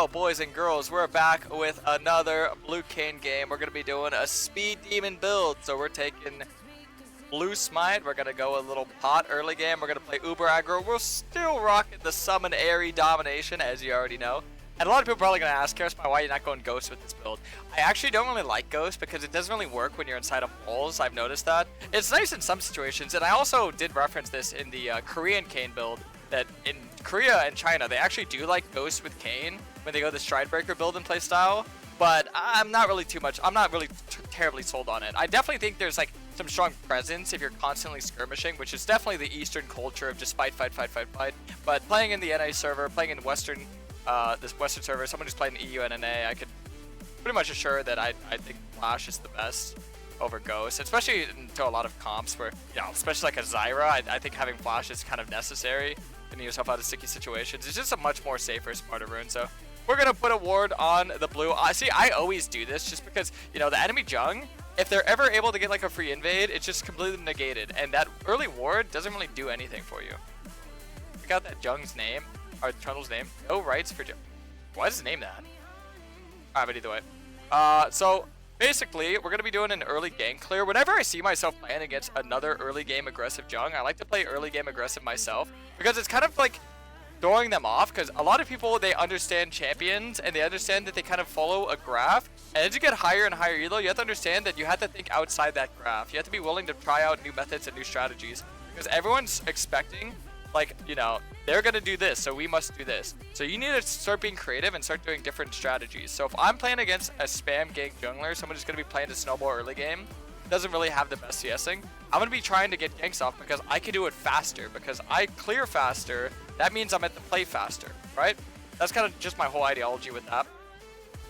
Oh, boys and girls, we're back with another Blue Kayn game. We're going to be doing a Speed Demon build. So we're taking Blue Smite. We're going to go a little pot early game. We're going to play Uber Aggro. We're still rocking the Summon Airy Domination, as you already know. And a lot of people are probably going to ask, Karasmai, why are you not going Ghost with this build? I actually don't really like Ghost because it doesn't really work when you're inside of walls. I've noticed that. It's nice in some situations, and I also did reference this in the Korean Kayn build, that in Korea and China, they actually do like Ghost with Kayn when they go the Stride Breaker build and play style. But I'm not really terribly sold on it. I definitely think there's like some strong presence if you're constantly skirmishing, which is definitely the Eastern culture of just fight. But playing in the NA server, playing in Western, this Western server, someone who's playing EU and NA, I could pretty much assure that I think Flash is the best over Ghost, especially into a lot of comps where, you know, especially like a Zyra, I think having Flash is kind of necessary. Getting yourself out of sticky situations. It's just a much more safer, smarter rune. So we're gonna put a ward on the blue. See, I always do this just because, you know, the enemy Jung, if they're ever able to get like a free invade, it's just completely negated, and that early ward doesn't really do anything for you. Check out that Jung's name, or Trundle's name. No rights for Jung. Why does it name that? Alright, but either way. So basically, we're going to be doing an early gank clear. Whenever I see myself playing against another early game aggressive Jung, I like to play early game aggressive myself, because it's kind of like throwing them off, because a lot of people, they understand champions, and they understand that they kind of follow a graph, and as you get higher and higher elo, you have to understand that you have to think outside that graph. You have to be willing to try out new methods and new strategies, because everyone's expecting, like, you know, they're going to do this, so we must do this. So you need to start being creative and start doing different strategies. So if I'm playing against a spam gank jungler, someone who's going to be playing to snowball early game, doesn't really have the best CSing, I'm going to be trying to get ganks off because I can do it faster. Because I clear faster, that means I'm at the play faster, right? That's kind of just my whole ideology with that.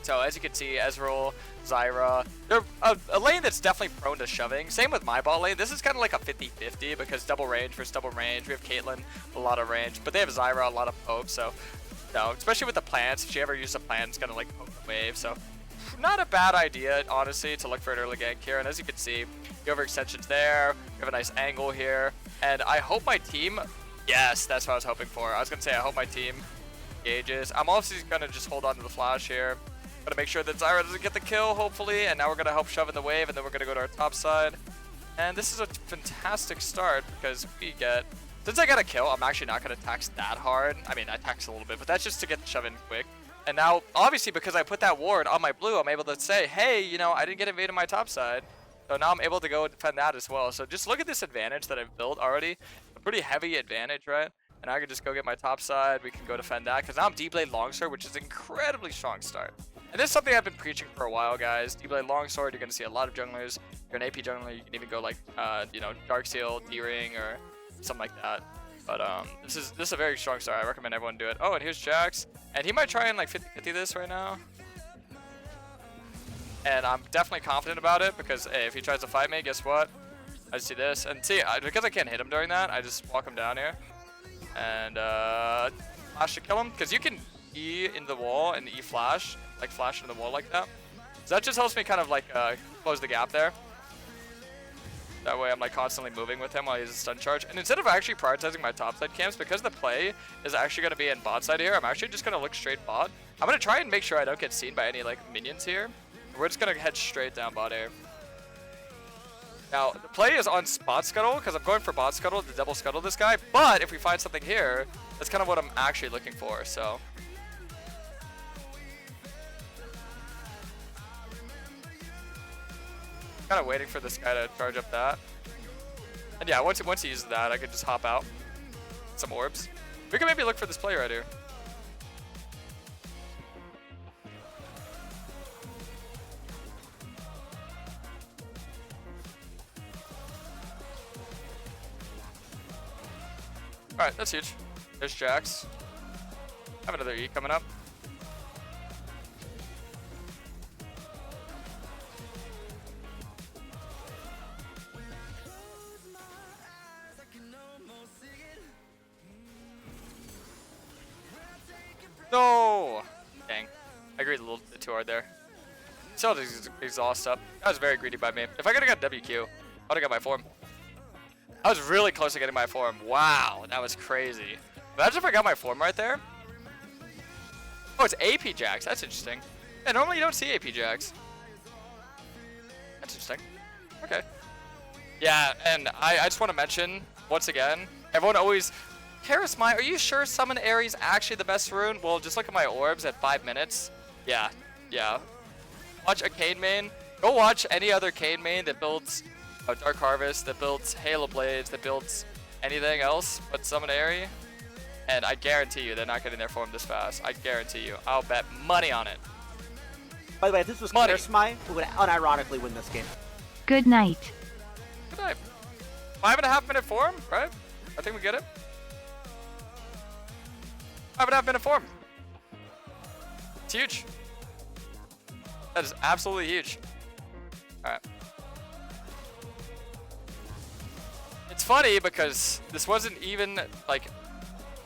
So as you can see, Ezreal, Zyra, they're a lane that's definitely prone to shoving. Same with my bot lane. This is kind of like a 50-50 because double range versus double range. We have Caitlyn, a lot of range, but they have Zyra, a lot of poke. So, no, especially with the plants, if she ever uses a plant, it's gonna like poke the wave. So, not a bad idea, honestly, to look for an early gank here. And as you can see, you have extensions there. We have a nice angle here, and I hope my team. Yes, that's what I was hoping for. I was gonna say I hope my team engages. I'm also gonna just hold on to the flash here. Gonna make sure that Zyra doesn't get the kill, hopefully, and now we're gonna help shove in the wave, and then we're gonna go to our top side. And this is a fantastic start because we get, since I got a kill, I'm actually not gonna tax that hard. I mean, I tax a little bit, but that's just to get the shove in quick. And now, obviously, because I put that ward on my blue, I'm able to say, hey, you know, I didn't get invaded my top side. So now I'm able to go and defend that as well. So just look at this advantage that I've built already. A pretty heavy advantage, right? And I can just go get my top side. We can go defend that because now I'm D-Blade Longsword, which is an incredibly strong start. And this is something I've been preaching for a while, guys. D-Blade Longsword, you're going to see a lot of junglers. If you're an AP jungler, you can even go like, you know, Darkseal, D-Ring, or something like that. But this is a very strong start. I recommend everyone do it. Oh, and here's Jax. And he might try and like 50-50 this right now. And I'm definitely confident about it because, hey, if he tries to fight me, guess what? I just see this. And see, because I can't hit him during that, I just walk him down here. And flash to kill him. Because you can E in the wall and E flash. Like flash into the wall like that. So that just helps me kind of like close the gap there. That way I'm like constantly moving with him while he's a stun charge. And instead of actually prioritizing my top side camps, because the play is actually going to be in bot side here, I'm actually just going to look straight bot. I'm going to try and make sure I don't get seen by any like minions here. We're just going to head straight down bot here. Now, the play is on spot scuttle because I'm going for bot scuttle to double scuttle this guy. But if we find something here, that's kind of what I'm actually looking for. So kind of waiting for this guy to charge up that. And yeah, once he uses that, I could just hop out. Some orbs. We can maybe look for this play right here. Alright, that's huge. There's Jax. Have another E coming up. No! Dang. I agreed a little bit too hard there. Still exhaust up. That was very greedy by me. If I could have got WQ, I would have got my form. I was really close to getting my form. Wow, that was crazy. Imagine if I got my form right there. Oh, it's AP Jacks. That's interesting. Yeah, normally you don't see AP Jacks. That's interesting. Okay. Yeah, and I just want to mention, once again, everyone always... Karasmai, are you sure Summon Aerie is actually the best rune? Well, just look at my orbs at 5 minutes. Yeah, yeah. Watch a Kayn main. Go watch any other Kayn main that builds Dark Harvest, that builds Halo Blades, that builds anything else but Summon Aerie. And I guarantee you they're not getting their form this fast. I guarantee you. I'll bet money on it. By the way, if this was Karasmai, who would unironically win this game. Good night. Good night. 5.5 minute form, right? I think we get it. 5.5 minute form. It's huge. That is absolutely huge. Alright. It's funny because this wasn't even like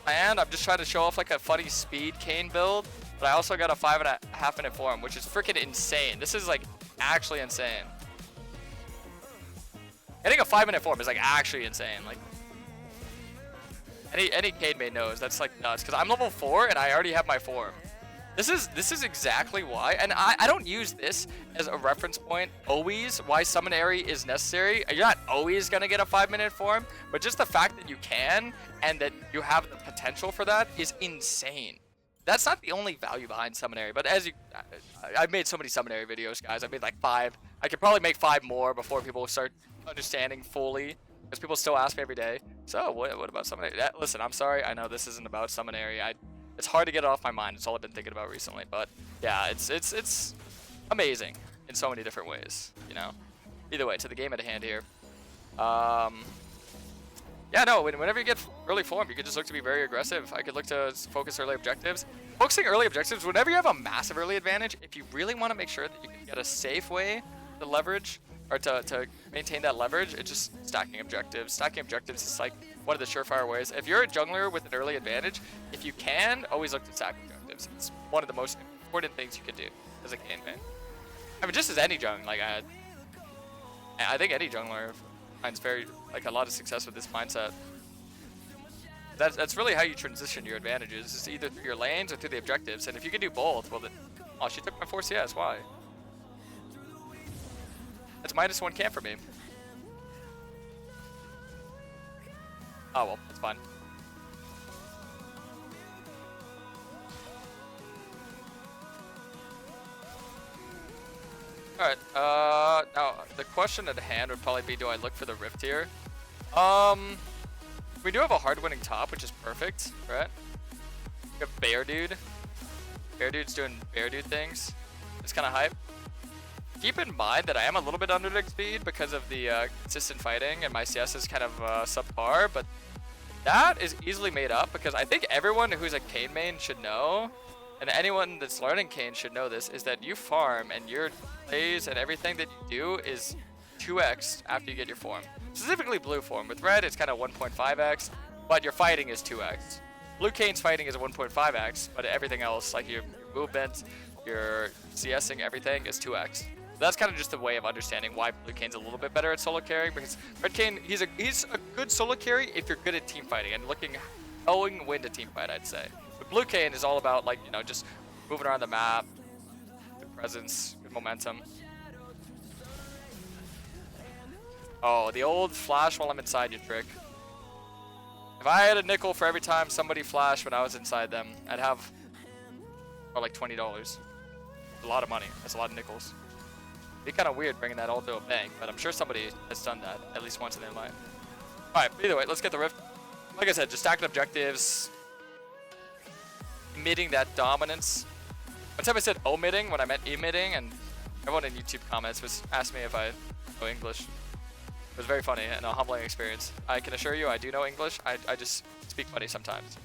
planned. I'm just trying to show off like a funny speed Kayn build, but I also got a 5.5 minute form, which is freaking insane. This is like actually insane. Getting a 5 minute form is like actually insane. Like any Kayn main knows that's like nuts because I'm level 4 and I already have my form. This is exactly why, and I don't use this as a reference point always why Summon Aerie is necessary. You're not always gonna get a 5 minute form, but just the fact that you can and that you have the potential for that is insane. That's not the only value behind Summon Aerie, but as you, I've made so many Summon Aerie videos, guys. I've made like 5. I could probably make 5 more before people start understanding fully, because people still ask me every day. So what about Summon Aerie? Listen, I'm sorry. I know this isn't about Summon Aerie. It's hard to get it off my mind. It's all I've been thinking about recently. But yeah, it's amazing in so many different ways, you know. Either way, to the game at hand here. Yeah, no, whenever you get early form, you could just look to be very aggressive. I could look to focus early objectives. Focusing early objectives, whenever you have a massive early advantage, if you really want to make sure that you can get a safe way to leverage, or to maintain that leverage, it's just stacking objectives. Stacking objectives is like one of the surefire ways. If you're a jungler with an early advantage, if you can, always look to stack objectives. It's one of the most important things you can do as a Kayn man. I mean, just as any jungler, like I think any jungler finds a lot of success with this mindset. That's really how you transition your advantages, is either through your lanes or through the objectives. And if you can do both, well then, oh, she took my 4 CS, why? That's -1 camp for me. Oh well, that's fine. Alright, now the question at hand would probably be, do I look for the Rift here? We do have a hard winning top, which is perfect, right? We have Bear Dude. Bear Dude's doing Bear Dude things. It's kind of hype. Keep in mind that I am a little bit under speed because of the consistent fighting, and my CS is kind of subpar, but that is easily made up because I think everyone who's a Kayn main should know, and anyone that's learning Kayn should know this, is that you farm and your plays and everything that you do is 2x after you get your form. Specifically blue form. With red, it's kind of 1.5x, but your fighting is 2x. Blue Kayn's fighting is a 1.5x, but everything else, like your movement, your CSing, everything is 2x. That's kind of just a way of understanding why Blue Kayn's a little bit better at solo carrying, because Red Kayn, he's a good solo carry if you're good at team fighting and knowing when to team fight, I'd say. But Blue Kayn is all about, like, you know, just moving around the map, good presence, good momentum. Oh, the old flash while I'm inside you trick. If I had a nickel for every time somebody flashed when I was inside them, I'd have like $20. A lot of money. That's a lot of nickels. It'd be kind of weird bringing that all to a bank, but I'm sure somebody has done that at least once in their life. Alright, either way, let's get the Rift. Like I said, just stacking objectives, emitting that dominance. One time I said omitting when I meant emitting, and everyone in YouTube comments was asked me if I know English. It was very funny and a humbling experience. I can assure you I do know English. I just speak funny sometimes.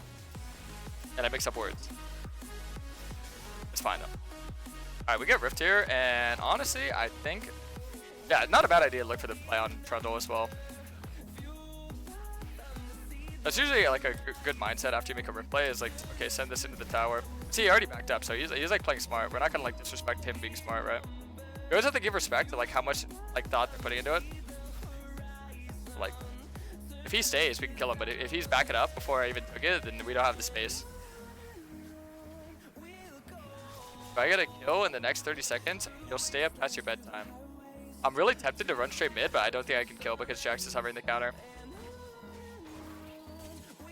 And I mix up words. It's fine though. Alright, we get Rift here, and honestly, I think... Yeah, not a bad idea to look for the play on Trundle as well. That's usually like a good mindset after you make a Rift play, is like, okay, send this into the tower. See, he already backed up, so he's like playing smart. We're not gonna like disrespect him being smart, right? You always have to give respect to like how much like thought they're putting into it. Like, if he stays, we can kill him, but if he's backing up before I even took it, then we don't have the space. I get a kill in the next 30 seconds, you'll stay up past your bedtime. I'm really tempted to run straight mid, but I don't think I can kill because Jax is hovering the counter.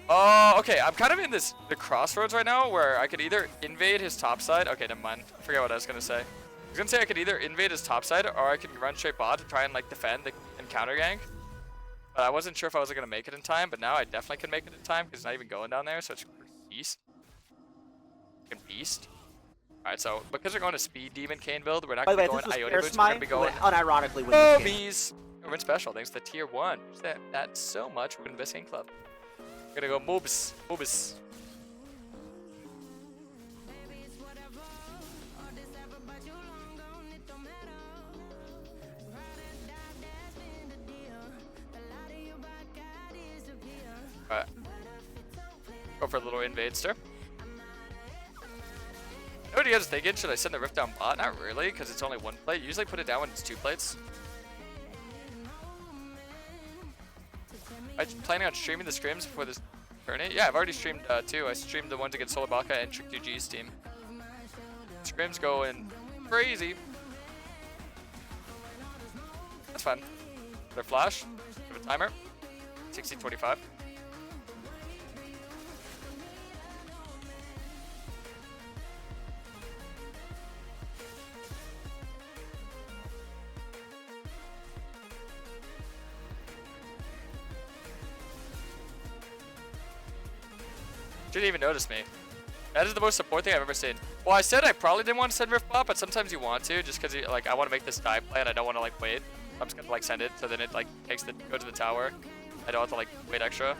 Oh, okay. I'm kind of in the crossroads right now where I could either invade his top side. Okay, never mind. I forget what I was going to say. I was going to say I could either invade his top side or I could run straight bot to try and like defend and counter gank. But I wasn't sure if I was going to make it in time, but now I definitely can make it in time because it's not even going down there, so it's beast. Beast. Alright, so because we're going to speed demon Kayn build, we're not going to be going Iota boots, we're going to be going unironically win oh, this game. bees. Win special, thanks to tier 1. That's so much. We're going to Biscayne Club. We're going to go Moobs. Moobs. Alright. Go for a little invade stir. What are you guys thinking? Should I send the rift down bot? Not really, because it's only one plate. Usually put it down when it's 2 plates. Are you planning on streaming the scrims before this tournament? Yeah, I've already streamed 2. I streamed the ones against Solar Baka and Trick 2G's team. Scrims going crazy. That's fun. Their flash. Give a timer. 16:25. Didn't even notice me. That is the most support thing I've ever seen. Well, I said I probably didn't want to send Rift Bot, but sometimes you want to, just because like I want to make this dive play and I don't want to like wait. I'm just gonna like send it, so then it like go to the tower. I don't have to like wait extra.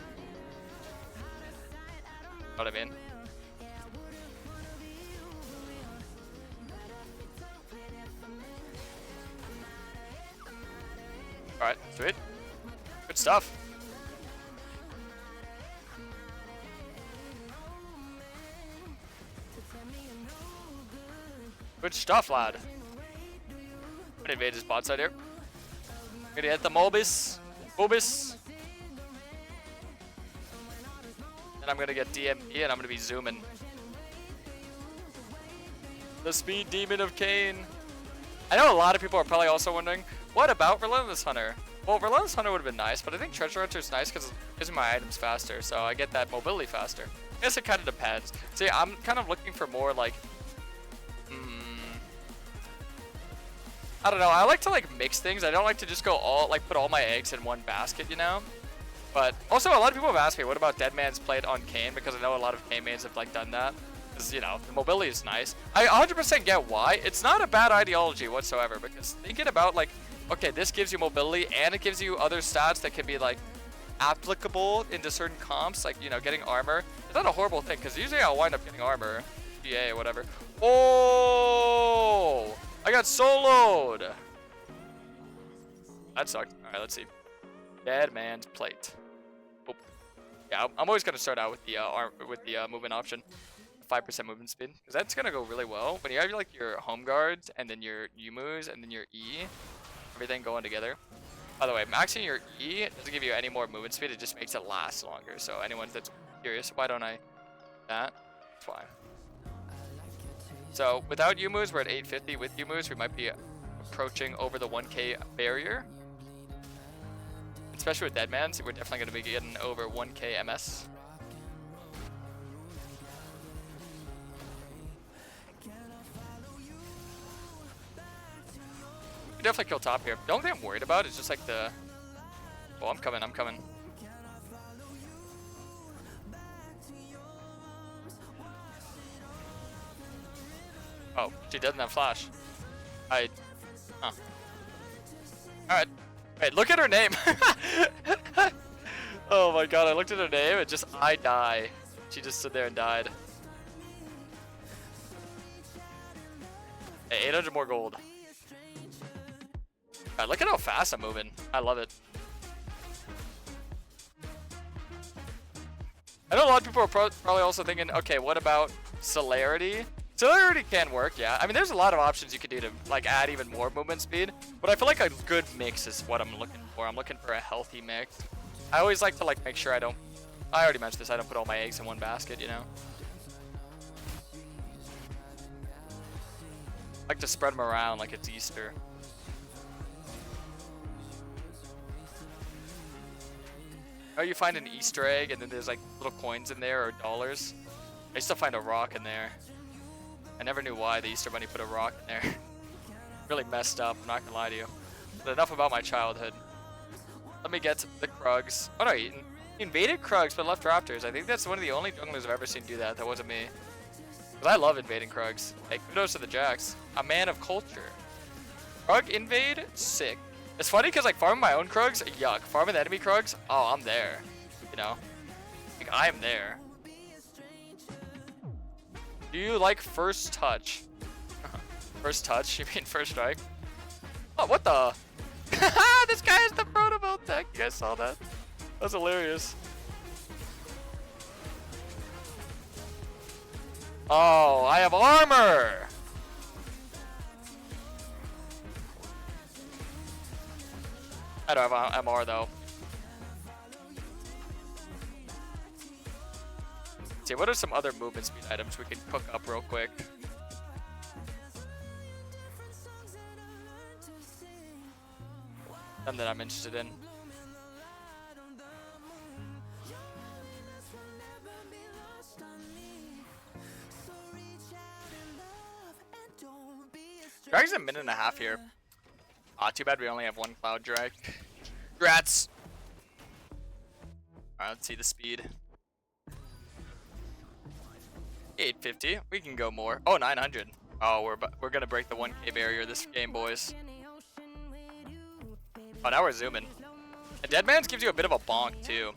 Know what I mean? All right, sweet, good stuff. Good stuff, lad. I'm gonna invade his bot side here. I'm gonna hit the Mobis. Mobis. And I'm gonna get DMP and I'm gonna be zooming. The speed demon of Kayn. I know a lot of people are probably also wondering, what about Relentless Hunter? Well, Relentless Hunter would have been nice, but I think Treasure Hunter is nice because it gives me my items faster, so I get that mobility faster. I guess it kind of depends. See, I'm kind of looking for more like I don't know, I like to like mix things. I don't like to just go put all my eggs in one basket, you know? But also a lot of people have asked me, what about Deadman's played on Kayn? Because I know a lot of Kayn mains have like done that. Because, you know, the mobility is nice. I 100% get why. It's not a bad ideology whatsoever, because thinking about like, okay, this gives you mobility and it gives you other stats that can be like applicable into certain comps, like, you know, getting armor. It's not a horrible thing, because usually I'll wind up getting armor, GA or whatever. Oh! I got soloed. That sucked. All right, let's see. Dead man's plate. Oh. Yeah, I'm always gonna start out with the movement option, 5% movement speed, because that's gonna go really well when you have like your home guards and then your U moves and then your E, everything going together. By the way, maxing your E doesn't give you any more movement speed. It just makes it last longer. So anyone that's curious, why don't I? That's why. So without U-moves, we're at 850. With U-moves, we might be approaching over the 1k barrier. Especially with Deadman's, we're definitely going to be getting over 1k MS. We definitely kill top here. The only thing I'm worried about is just like the... Oh, I'm coming, I'm coming. Oh, she doesn't have flash. Huh. Alright. Wait, look at her name. Oh my god, I looked at her name and just, I die. She just stood there and died. Hey, 800 more gold. God, look at how fast I'm moving. I love it. I know a lot of people are probably also thinking, okay, what about celerity? Celerity can work, yeah. I mean, there's a lot of options you could do to like add even more movement speed, but I feel like a good mix is what I'm looking for. I'm looking for a healthy mix. I always like to like make sure I already mentioned this, I don't put all my eggs in one basket, you know? like to spread them around like it's Easter. Oh, you find an Easter egg and then there's like little coins in there or dollars. I used to find a rock in there. I never knew why the Easter Bunny put a rock in there. Really messed up, I'm not gonna lie to you. But enough about my childhood. Let me get the Krugs. Oh no, he invaded Krugs but left Raptors. I think that's one of the only junglers I've ever seen do that. That wasn't me. Because I love invading Krugs. Hey, kudos to the Jacks. A man of culture. Krug invade? Sick. It's funny because like farming my own Krugs, yuck. Farming the enemy Krugs, oh, I'm there. You know? Like, I'm there. Do you like first touch? First touch? You mean first strike? Oh, what the? This guy has the Protobelt tech. You guys saw that? That's hilarious. Oh, I have armor! I don't have MR though. Let's see, what are some other movement speed items we can cook up real quick? None that I'm interested in. Drag's a minute and a half here. Ah, too bad we only have one cloud drag. Grats! Alright, let's see the speed. 850. We can go more. Oh, 900. Oh, we're gonna break the 1K barrier this game, boys. Oh, now we're zooming. And Deadman's gives you a bit of a bonk, too.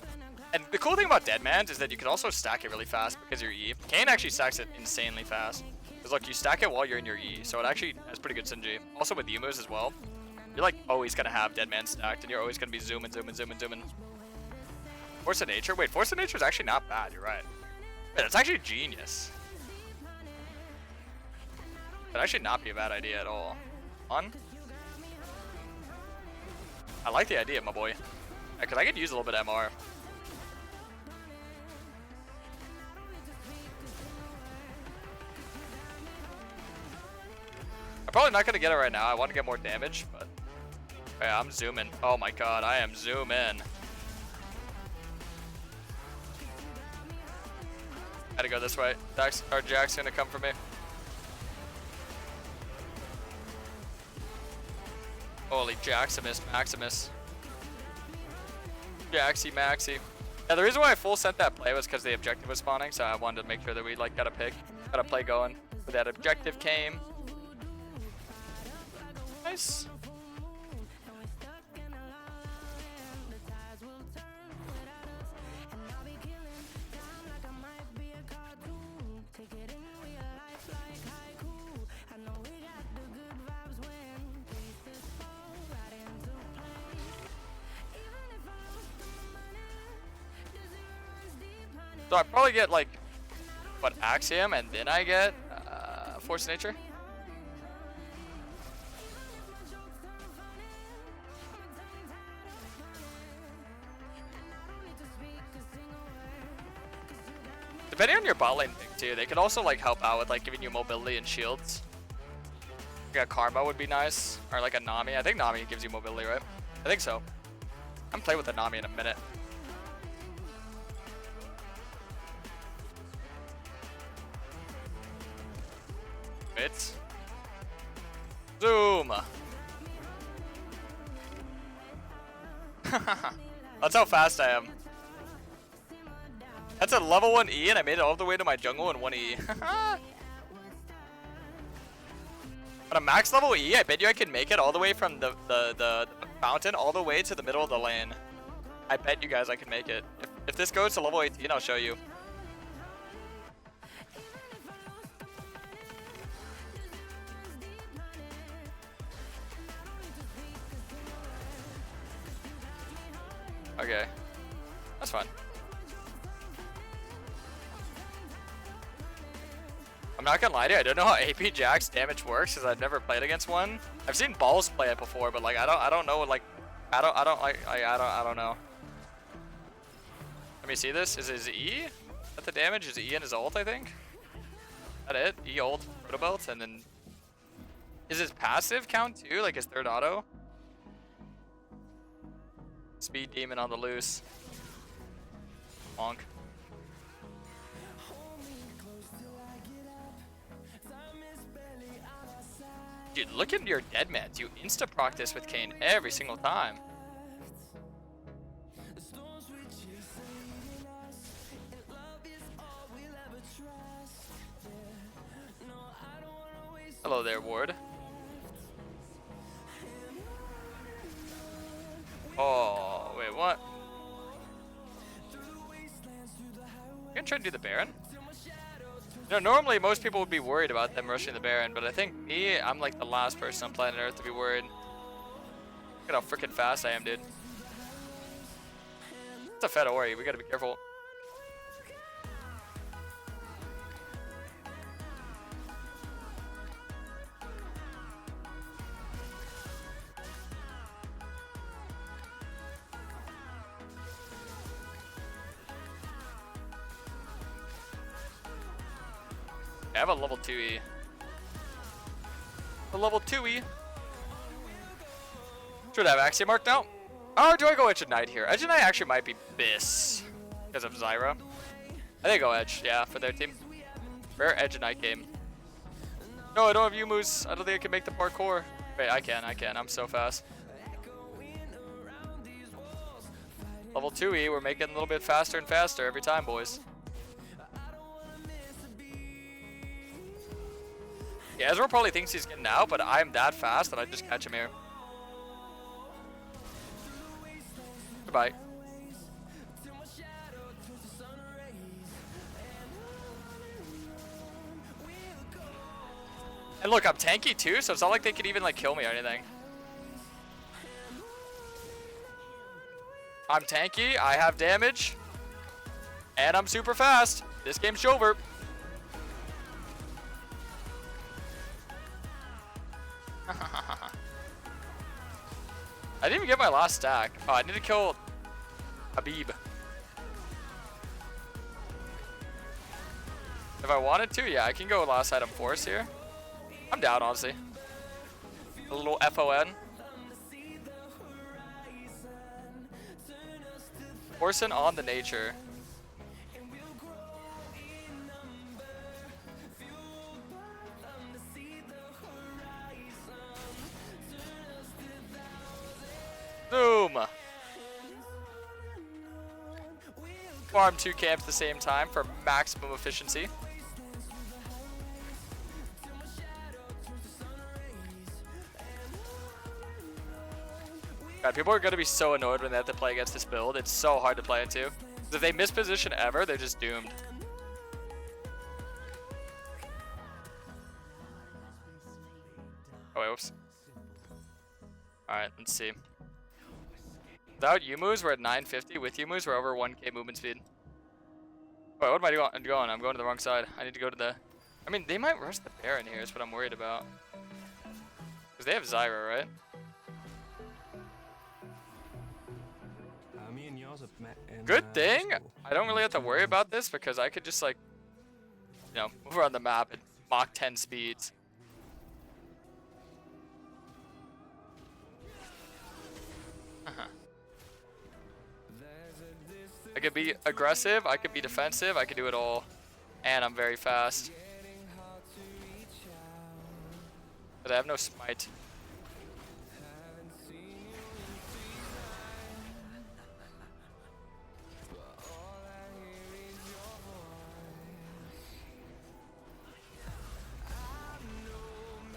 And the cool thing about Deadman's is that you can also stack it really fast because your E. Kayn actually stacks it insanely fast. Because look, you stack it while you're in your E, so it actually has pretty good synergy. Also with Emus as well. You're like always gonna have Deadman stacked, and you're always gonna be zooming. Force of Nature? Wait, Force of Nature is actually not bad, you're right. Wait, that's actually genius. That'd actually not be a bad idea at all. On? I like the idea, my boy. Because I could use a little bit of MR. I'm probably not going to get it right now. I want to get more damage, but... Yeah, I'm zooming. Oh my god, I am zooming. Gotta go this way. Jack's going to come for me. Holy Jaximus, Maximus. Jaxie, Maxie. Yeah, the reason why I full sent that play was because the objective was spawning, so I wanted to make sure that we like got a play going. But that objective came. Nice. So I probably get like, what, Axiom, and then I get Force of Nature? Depending on your bot lane pick too, they could also like help out with like giving you mobility and shields. Yeah, Karma would be nice, or like a Nami. I think Nami gives you mobility, right? I think so. I'm playing with a Nami in a minute. It's zoom. That's how fast I am. That's a level 1 E and I made it all the way to my jungle in 1 E. But a max level E, I bet you I can make it all the way from the fountain all the way to the middle of the lane. I bet you guys I can make it. If this goes to level 18, I'll show you. Okay, that's fine. I'm not gonna lie to you, I don't know how AP Jack's damage works because I've never played against one. I've seen Balls play it before, but like I don't know, like I don't know. Let me see this. Is his E? Is that the damage? Is E and his ult, I think? Is that it? E ult, Protobelt, and then Is his passive count too? Like his third auto? Speed demon on the loose. Bonk. Dude, look at your deadmans. You insta-proc this with Kayn every single time. Hello there, Ward. Oh, wait, what? You gonna try to do the Baron? You know, normally most people would be worried about them rushing the Baron, but I think me, I'm like the last person on planet Earth to be worried. Look at how freaking fast I am, dude. It's a Fed Ori, we gotta be careful. I have a level 2E. A level 2E. Should I have Axiom Mark now? Or do I go Edge of Knight here? Edge of Knight actually might be Biss because of Zyra. I think I go Edge, yeah, for their team. Rare Edge of Knight game. No, I don't have Yumu's. I don't think I can make the parkour. Wait, I can. I'm so fast. Level 2E, we're making a little bit faster and faster every time, boys. Yeah, Ezreal probably thinks he's getting out, but I'm that fast that I just catch him here. Goodbye. And look, I'm tanky too, so it's not like they could even like kill me or anything. I'm tanky, I have damage, and I'm super fast. This game's over. I didn't even get my last stack. Oh, I need to kill Habib. If I wanted to, yeah, I can go last item force here. I'm down, honestly. A little FON. Forcing on the nature. Boom! Farm 2 camps at the same time for maximum efficiency. God, people are going to be so annoyed when they have to play against this build. It's so hard to play into. If they miss position ever, they're just doomed. Oh, wait, whoops. Alright, let's see. Without Yumu's, we're at 950. With Yumu's, we're over 1k movement speed. Wait, what am I going? I'm going to the wrong side. I need to go to the... I mean, they might rush the Baron here is what I'm worried about. Because they have Zyra, right? Good thing I don't really have to worry about this because I could just like, you know, move around the map at Mach 10 speeds. I could be aggressive, I could be defensive, I could do it all. And I'm very fast. But I have no smite.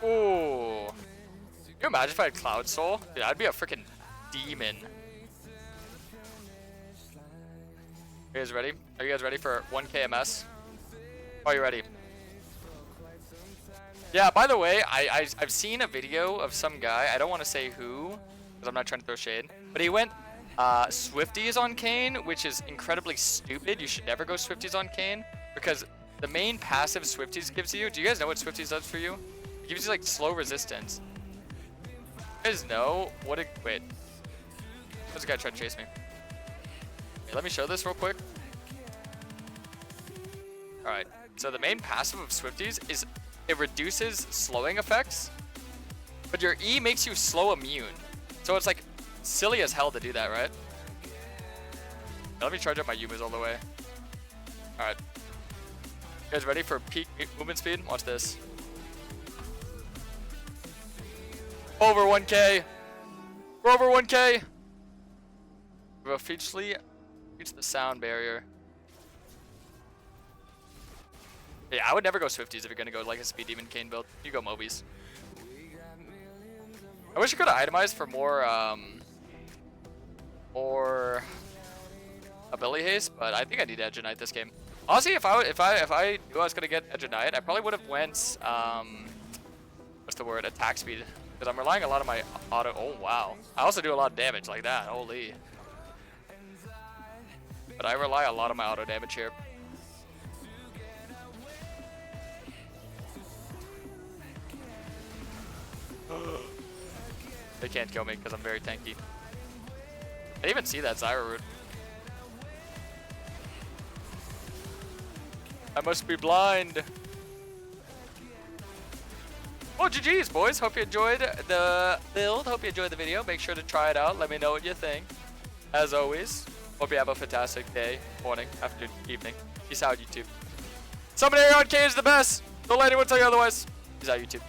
Ooh. Can you imagine if I had Cloud Soul? Dude, I'd be a freaking demon. You guys ready? Are you guys ready for 1k MS? Are you ready? Yeah, by the way, I've seen a video of some guy, I don't want to say who, because I'm not trying to throw shade, but he went Swifties on Kayn, which is incredibly stupid. You should never go Swifties on Kayn, because the main passive Swifties gives you, do you guys know what Swifties does for you? It gives you like slow resistance. You guys know what it, wait. There's a guy trying to chase me. Hey, let me show this real quick. Alright, so the main passive of Swifties is it reduces slowing effects But your E makes you slow immune. So it's like silly as hell to do that, right? Let me charge up my Yumas all the way. Alright. You guys ready for peak movement speed? Watch this. Over 1k. We're over 1k. We'll reach the sound barrier. Yeah, I would never go Swifties if you're gonna go like a Speed Demon Kayn build. You go Mobies. I wish I could have itemized for more ability haste, but I think I need Edge Knight this game. Honestly, if I knew I was gonna get Edge Knight, I probably would have went what's the word? Attack speed, because I'm relying a lot on my auto. Oh wow! I also do a lot of damage like that. Holy! But I rely a lot on my auto damage here. They can't kill me because I'm very tanky. They even see that Zyra root. I must be blind. Well, GG's, boys. Hope you enjoyed the build. Hope you enjoyed the video. Make sure to try it out. Let me know what you think. As always, hope you have a fantastic day, morning, afternoon, evening. Peace out, YouTube. Somebody on Kayn is the best. Don't let anyone tell you otherwise. Peace out, YouTube.